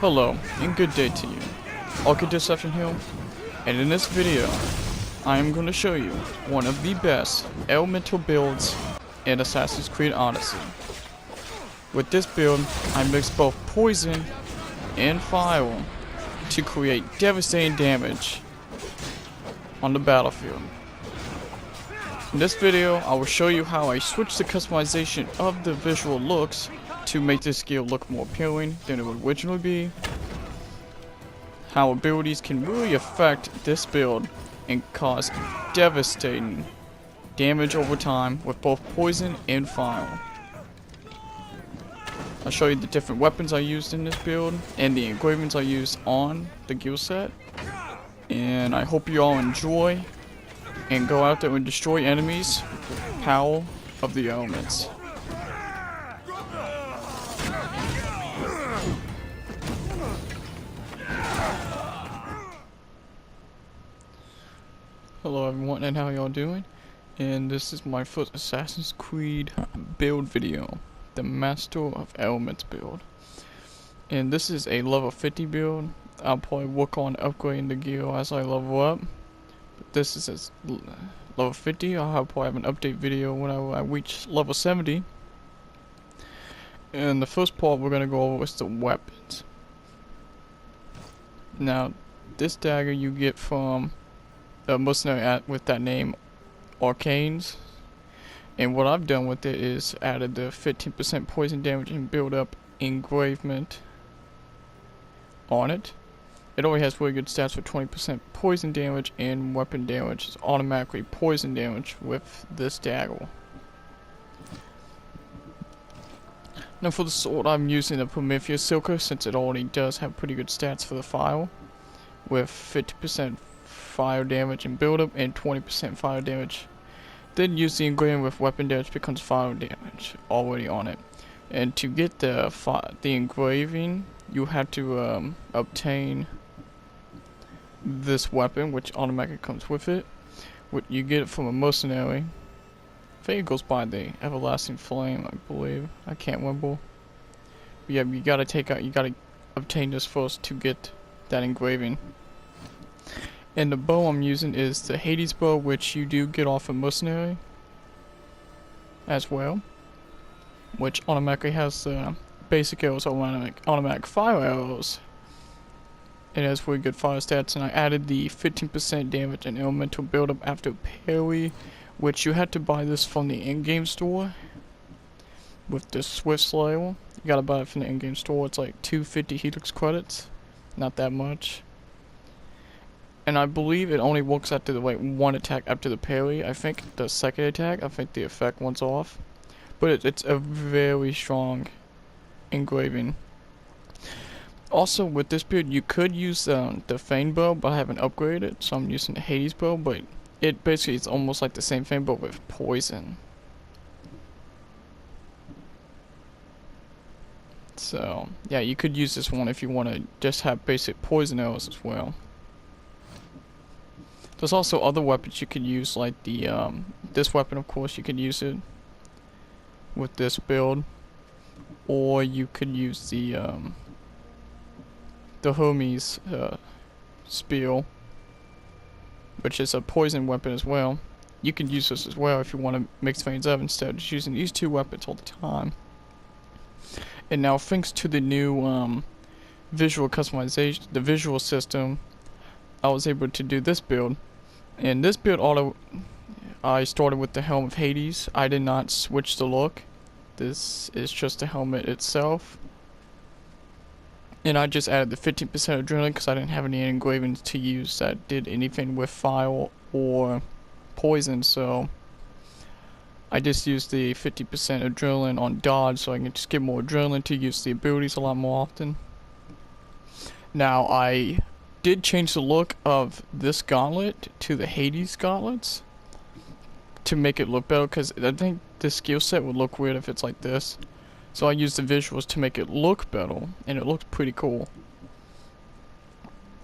Hello, and good day to you. Orchid Deception here, and in this video, I am going to show you one of the best elemental builds in Assassin's Creed Odyssey. With this build, I mix both poison and fire to create devastating damage on the battlefield. In this video, I will show you how I switched the customization of the visual looks to make this skill look more appealing than it would originally be. How abilities can really affect this build and cause devastating damage over time with both poison and fire. I'll show you the different weapons I used in this build and the engravings I used on the gear set. And I hope you all enjoy and go out there and destroy enemies with the power of the elements. Hello everyone, and how y'all doing? And this is my first Assassin's Creed build video, the Master of Elements build. And this is a level 50 build. I'll probably work on upgrading the gear as I level up. But this is level 50. I'll probably have an update video when I reach level 70. And the first part we're gonna go over is the weapons. Now, this dagger you get from mercenary with that name, Arcanes. And what I've done with it is added the 15% poison damage and build up engravement on it. It already has really good stats for 20% poison damage, and weapon damage is automatically poison damage with this dagger. Now for the sword, I'm using the Prometheus Silker since it already does have pretty good stats for the fire, with 50% fire damage and build up and 20% fire damage. Then use the engraving with weapon damage becomes fire damage already on it. And to get the engraving, you have to obtain this weapon, which automatically comes with it. You get it from a mercenary. I think it goes by the Everlasting Flame, I believe. I can't remember. But yeah, you gotta obtain this first to get that engraving. And the bow I'm using is the Hades bow, which you do get off a mercenary as well, which automatically has basic arrows, automatic fire arrows. It has really good fire stats, and I added the 15% damage and elemental buildup after parry, which you had to buy this from the in-game store with the Swift Slayer. You gotta buy it from the in-game store. It's like 250 Helix credits, not that much. And I believe it only works after the one attack after the parry. I think the second attack, I think the effect one's off. But it's a very strong engraving. Also with this build, you could use the Fane bow, but I haven't upgraded it, so I'm using the Hades bow. But it basically is almost like the same Fane bow with poison. So yeah, you could use this one if you want to just have basic poison arrows as well. There's also other weapons you could use, like the this weapon, of course. You could use it with this build, or you could use the Hermes spear, which is a poison weapon as well. You can use this as well if you want to mix things up instead of just using these two weapons all the time. And now, thanks to the new visual customization, the visual system, I was able to do this build. And this build I started with the Helm of Hades. I did not switch the look. This is just the helmet itself. And I just added the 15% adrenaline because I didn't have any engravings to use that did anything with fire or poison, so I just used the 50% adrenaline on dodge so I can just get more adrenaline to use the abilities a lot more often. Now I did change the look of this gauntlet to the Hades gauntlets to make it look better, because I think the skill set would look weird if it's like this. So I used the visuals to make it look better, and it looks pretty cool.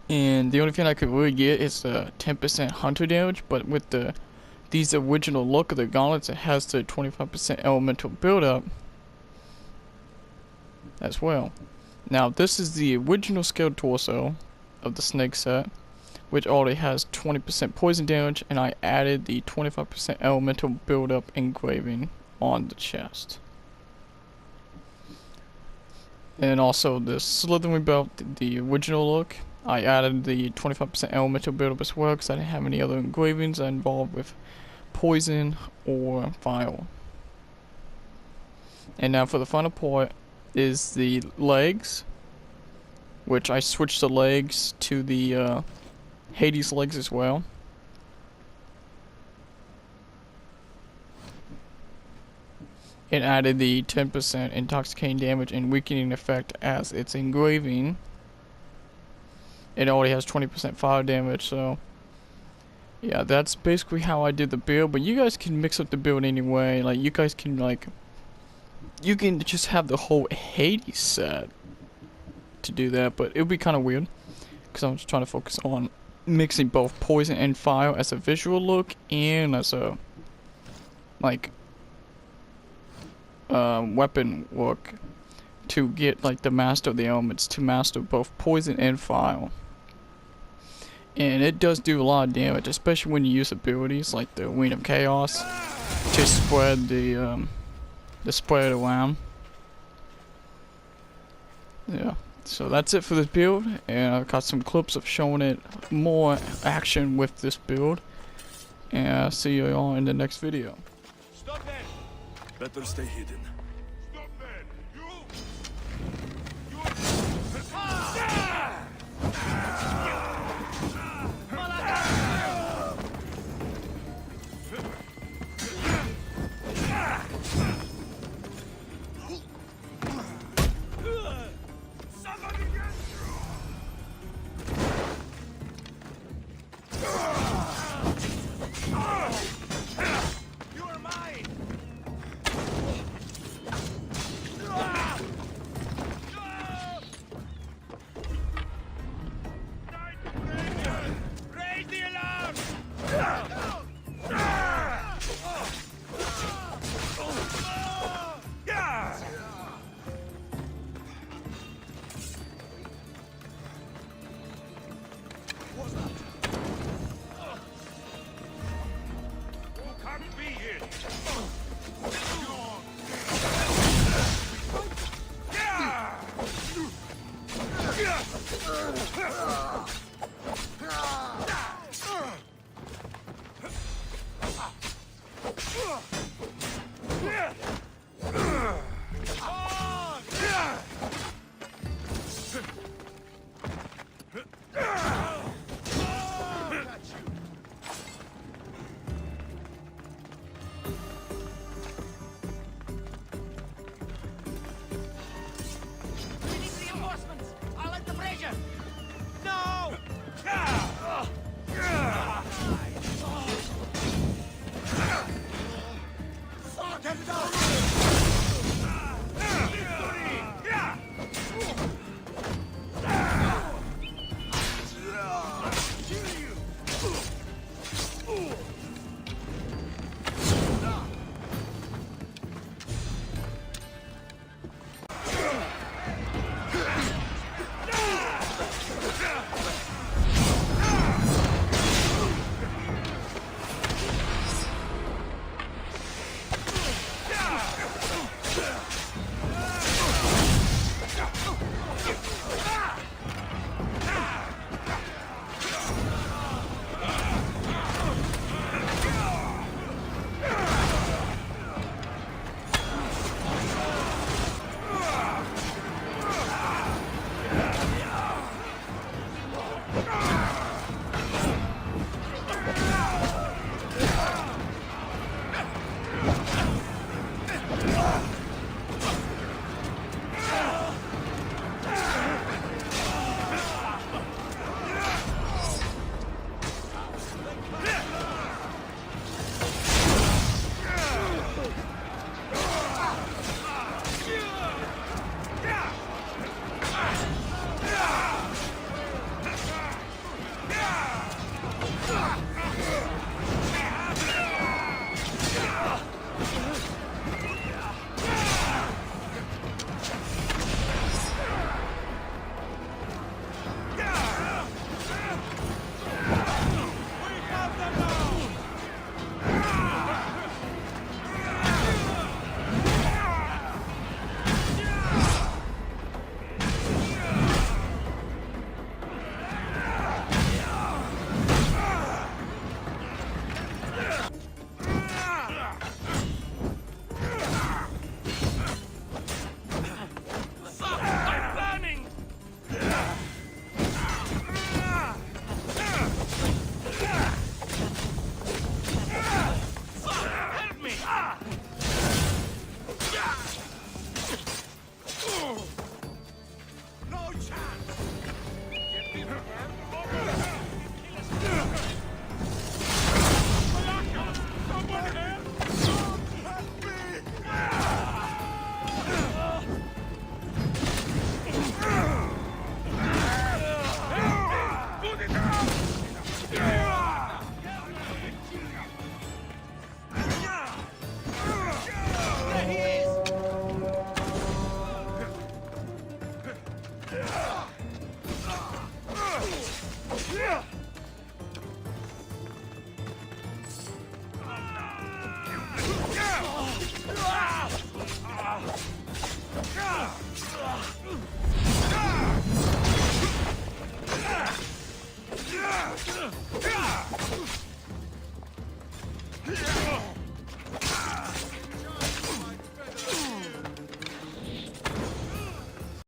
And the only thing I could really get is the 10% hunter damage, but with these original look of the gauntlets, it has the 25% elemental buildup as well. Now this is the original scaled torso of the snake set, which already has 20% poison damage, and I added the 25% elemental buildup engraving on the chest. And also the Slytherin belt, the original look, I added the 25% elemental buildup as well because I didn't have any other engravings involved with poison or fire. And now for the final part is the legs, which I switched the legs to the Hades legs as well. It added the 10% intoxicating damage and weakening effect as its engraving. It already has 20% fire damage, so yeah, that's basically how I did the build. But you guys can mix up the build anyway. Like, you guys can, like, you can just have the whole Hades set to do that, but it would be kind of weird because I'm just trying to focus on mixing both poison and fire as a visual look and as a, like, weapon look to get, like, the master of the elements to master both poison and fire. And it does do a lot of damage, especially when you use abilities like the Wing of Chaos to spread the spread around. Yeah, so that's it for this build, and I've got some clips of showing it more action with this build. And I'll see you all in the next video. Stop there. Better stay hidden. Stop there. You. We need reinforcements. I like the pressure. No!